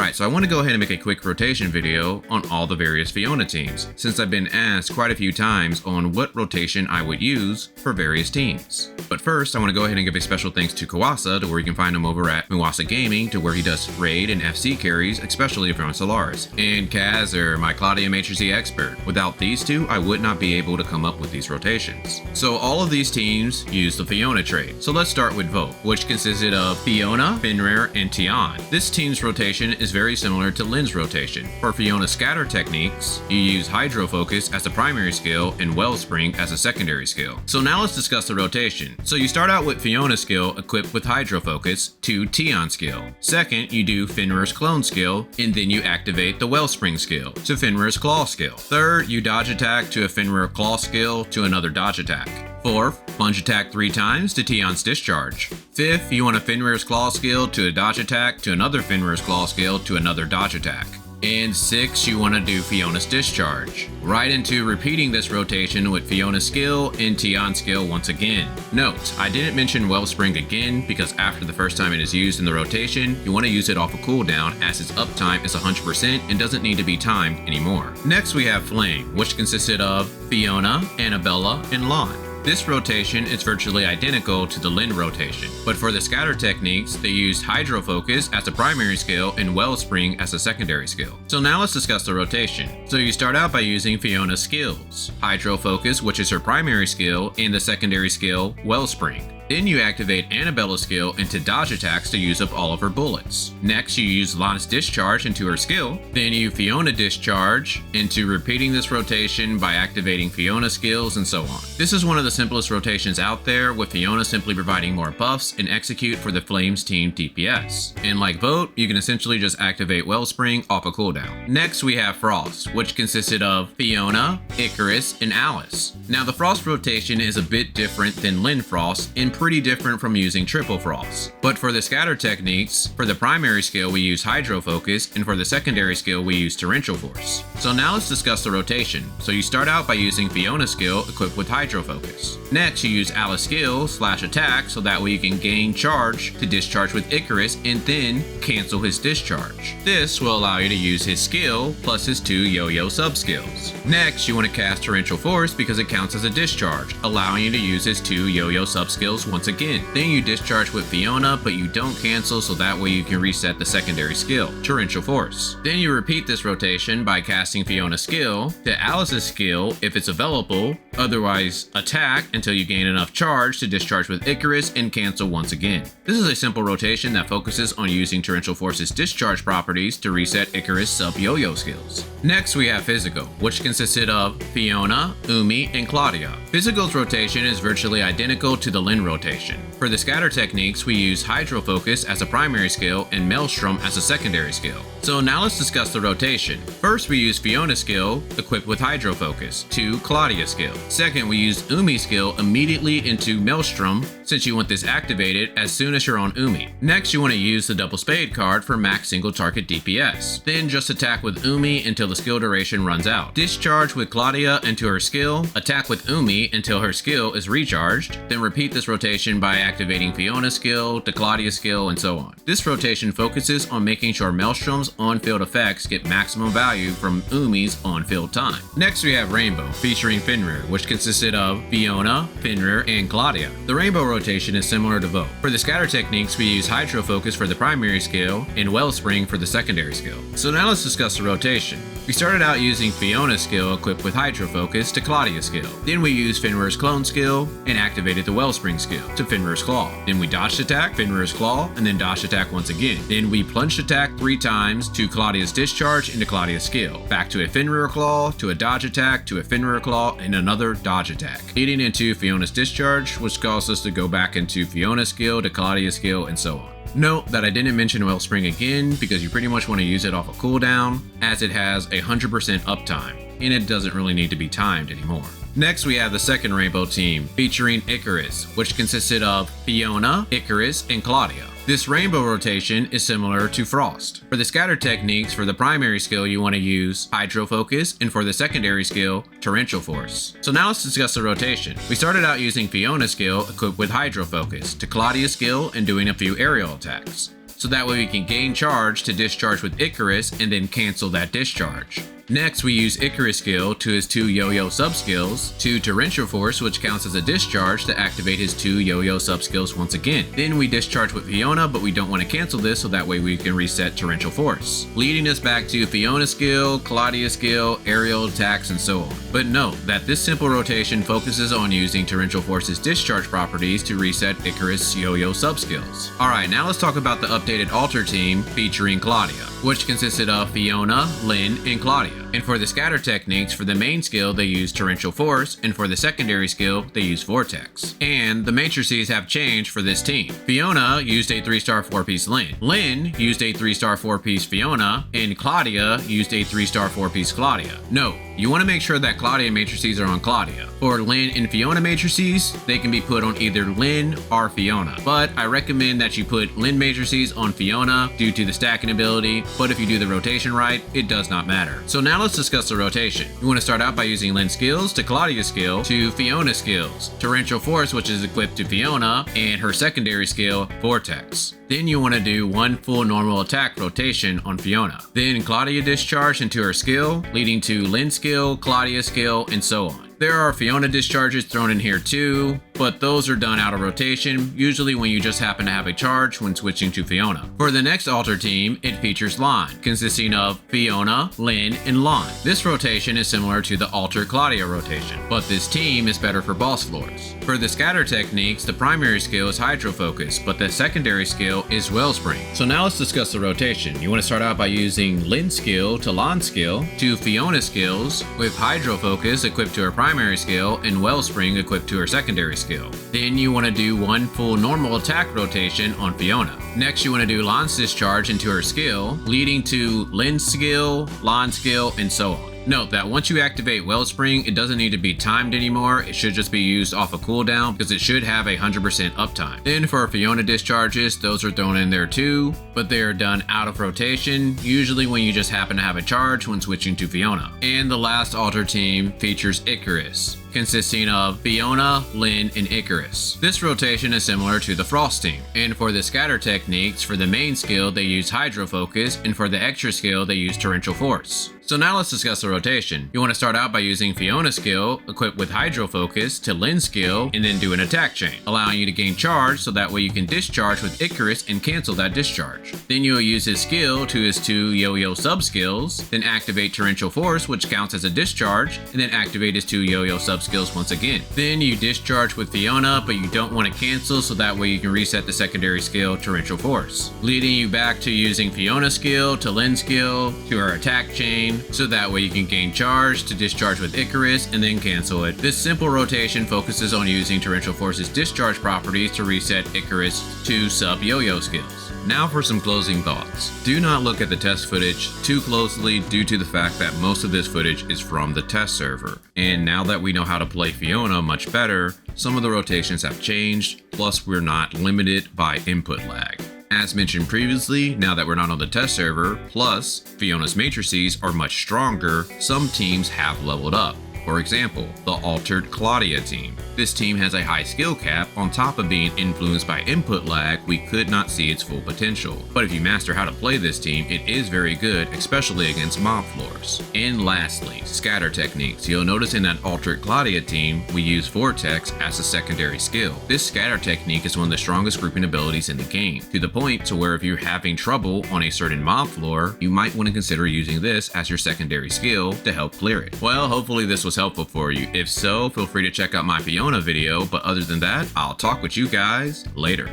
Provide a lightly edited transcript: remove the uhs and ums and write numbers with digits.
Alright, so I want to go ahead and make a quick rotation video on all the various Fiona teams, since I've been asked quite a few times on what rotation I would use for various teams. But first, I want to go ahead and give a special thanks to Kawasa, to where you can find him over at Kawasa Gaming, to where he does raid and FC carries, especially from Solaris. And Kaz, or my Claudia Matrizy expert. Without these two, I would not be able to come up with these rotations. So all of these teams use the Fiona trait. So let's start with Vote, which consisted of Fiona, Fenrir, and Tian. This team's rotation is very similar to Lin's rotation. For Fiona's scatter techniques, you use Hydro Focus as the primary skill and Wellspring as a secondary skill. So now let's discuss the rotation. So you start out with Fiona's skill equipped with Hydro Focus to Tian's skill. Second, you do Fenrir's clone skill, and then you activate the Wellspring skill to Fenrir's claw skill. Third, you dodge attack to a Fenrir claw skill to another dodge attack. Fourth, plunge attack 3 times to Tian's discharge. Fifth, you want a Fenrir's claw skill to a dodge attack to another Fenrir's claw skill to another dodge attack. And 6, you want to do Fiona's discharge. Right into repeating this rotation with Fiona's skill and Tian's skill once again. Note, I didn't mention Wellspring again because after the first time it is used in the rotation, you want to use it off a cooldown as its uptime is 100% and doesn't need to be timed anymore. Next we have Flame, which consisted of Fiona, Annabella, and Lon. This rotation is virtually identical to the Lin rotation, but for the scatter techniques, they used Hydro Focus as the primary skill and Wellspring as a secondary skill. So now let's discuss the rotation. So you start out by using Fiona's skills, Hydro Focus, which is her primary skill, and the secondary skill, Wellspring. Then you activate Annabella's skill into dodge attacks to use up all of her bullets. Next, you use Lon's discharge into her skill. Then you Fiona discharge into repeating this rotation by activating Fiona skills and so on. This is one of the simplest rotations out there, with Fiona simply providing more buffs and execute for the Flames team DPS. And like Vote, you can essentially just activate Wellspring off a cooldown. Next, we have Frost, which consisted of Fiona, Icarus, and Alice. Now the Frost rotation is a bit different than Lin Frost and pretty different from using Triple Frost. But for the scatter techniques, for the primary skill we use Hydro Focus, and for the secondary skill we use Torrential Force. So now let's discuss the rotation. So you start out by using Fiona's skill equipped with Hydro Focus. Next, you use Alice's skill / attack so that way you can gain charge to discharge with Icarus and then cancel his discharge. This will allow you to use his skill plus his 2 yo-yo sub skills. Next, you want to cast Torrential Force because it counts as a discharge, allowing you to use his 2 yo-yo sub skills once again. Then you discharge with Fiona, but you don't cancel, so that way you can reset the secondary skill, Torrential Force. Then you repeat this rotation by casting Fiona's skill to Alice's skill if it's available, otherwise attack until you gain enough charge to discharge with Icarus and cancel once again. This is a simple rotation that focuses on using Torrential Force's discharge properties to reset Icarus sub yo-yo skills. Next we have Physical, which consisted of Fiona, Umi, and Claudia. Physical's rotation is virtually identical to the Lin rotation. For the scatter techniques, we use Hydro Focus as a primary skill and Maelstrom as a secondary skill. So now let's discuss the rotation. First, we use Fiona's skill equipped with Hydro Focus to Claudia's skill. Second, we use Umi's skill immediately into Maelstrom, since you want this activated as soon as you're on Umi. Next, you want to use the Double Spade card for max single target DPS. Then just attack with Umi until the skill duration runs out. Discharge with Claudia into her skill, attack with Umi until her skill is recharged, then repeat this rotation by activating Fiona's skill to Claudia's skill and so on. This rotation focuses on making sure Maelstrom's on-field effects get maximum value from Umi's on-field time. Next we have Rainbow, featuring Fenrir, which consisted of Fiona, Fenrir, and Claudia. The Rainbow rotation is similar to Vote. For the scatter techniques, we use Hydro Focus for the primary skill and Wellspring for the secondary skill. So now let's discuss the rotation. We started out using Fiona's skill equipped with Hydro Focus to Claudia's skill. Then we used Fenrir's clone skill and activated the Wellspring skill to Fenrir's claw. Then we dodged attack, Fenrir's claw, and then dodged attack once again. Then we plunged attack 3 times to Claudia's discharge into Claudia's skill. Back to a Fenrir claw, to a dodge attack, to a Fenrir claw, and another dodge attack. Leading into Fiona's discharge, which caused us to go back into Fiona's skill to Claudia's skill and so on. Note that I didn't mention Wellspring again because you pretty much want to use it off a cooldown, as it has 100% uptime, and it doesn't really need to be timed anymore. Next we have the second Rainbow team, featuring Icarus, which consisted of Fiona, Icarus, and Claudia. This Rainbow rotation is similar to Frost. For the scatter techniques, for the primary skill you want to use Hydro Focus, and for the secondary skill, Torrential Force. So now let's discuss the rotation. We started out using Fiona's skill equipped with Hydro Focus to Claudia's skill and doing a few aerial attacks. so that way we can gain charge to discharge with Icarus and then cancel that discharge. Next, we use Icarus skill to his 2 yo-yo sub-skills, to Torrential Force, which counts as a discharge to activate his 2 yo-yo sub-skills once again. Then we discharge with Fiona, but we don't want to cancel this, so that way we can reset Torrential Force, leading us back to Fiona skill, Claudia skill, aerial attacks, and so on. But note that this simple rotation focuses on using Torrential Force's discharge properties to reset Icarus yo-yo sub-skills. Alright, now let's talk about the updated Alter team featuring Claudia, which consisted of Fiona, Lin, and Claudia. And for the scatter techniques, for the main skill they use Torrential Force, and for the secondary skill they use Vortex. And the matrices have changed for this team. Fiona used a 3-star 4-piece Lin. Lin used a 3-star 4-piece Fiona, and Claudia used a 3-star 4-piece Claudia. Note, you want to make sure that Claudia matrices are on Claudia. For Lin and Fiona matrices, they can be put on either Lin or Fiona, but I recommend that you put Lin matrices on Fiona due to the stacking ability, but if you do the rotation right, it does not matter. So now let's discuss the rotation. You want to start out by using Lin skills to Claudia skill to Fiona skills, Torrential Force, which is equipped to Fiona, and her secondary skill, Vortex. Then you want to do one full normal attack rotation on Fiona. Then Claudia discharge into her skill, leading to Lin skill, Claudia skill, and so on. There are Fiona discharges thrown in here too, but those are done out of rotation, usually when you just happen to have a charge when switching to Fiona. For the next Alter team, it features Lin, consisting of Fiona, Lin, and Lin. This rotation is similar to the Alter Claudia rotation, but this team is better for boss floors. For the scatter techniques, the primary skill is Hydro Focus, but the secondary skill is Wellspring. So now let's discuss the rotation. You want to start out by using Lin skill to Lin skill to Fiona skills, with Hydro Focus equipped to her primary skill and Wellspring equipped to her secondary skill. Then you want to do one full normal attack rotation on Fiona. Next, you want to do Lin's discharge into her skill, leading to Lin's skill, and so on. Note that once you activate Wellspring, it doesn't need to be timed anymore. It should just be used off a cooldown because it should have 100% uptime. Then for Fiona discharges, those are thrown in there too, but they are done out of rotation, usually when you just happen to have a charge when switching to Fiona. And the last Alter team features Icarus, consisting of Fiona, Lin, and Icarus. This rotation is similar to the Frost team. And for the scatter techniques, for the main skill they use Hydro Focus, and for the extra skill they use Torrential Force. So now let's discuss the rotation. You want to start out by using Fiona skill equipped with Hydro Focus to Lin skill and then do an attack chain, allowing you to gain charge so that way you can discharge with Icarus and cancel that discharge. Then you'll use his skill to his 2 yo-yo sub skills, then activate Torrential Force, which counts as a discharge, and then activate his 2 yo-yo sub skills once again. Then you discharge with Fiona, but you don't want to cancel so that way you can reset the secondary skill Torrential Force, leading you back to using Fiona skill to Lin skill to her attack chain, so that way you can gain charge to discharge with Icarus and then cancel it. This simple rotation focuses on using Torrential Force's discharge properties to reset Icarus' 2 sub yo-yo skills. Now for some closing thoughts. Do not look at the test footage too closely due to the fact that most of this footage is from the test server. And now that we know how to play Fiona much better, some of the rotations have changed, plus we're not limited by input lag. As mentioned previously, now that we're not on the test server, plus Fiona's matrices are much stronger, some teams have leveled up. For example, the Altered Claudia team. This team has a high skill cap. On top of being influenced by input lag, we could not see its full potential. But if you master how to play this team, it is very good, especially against mob floors. And lastly, scatter techniques. You'll notice in that Altered Claudia team, we use Vortex as a secondary skill. This scatter technique is one of the strongest grouping abilities in the game, to the point to where if you're having trouble on a certain mob floor, you might want to consider using this as your secondary skill to help clear it. Well, hopefully this was helpful for you. If so, feel free to check out my Fiona video, but other than that, I'll talk with you guys later.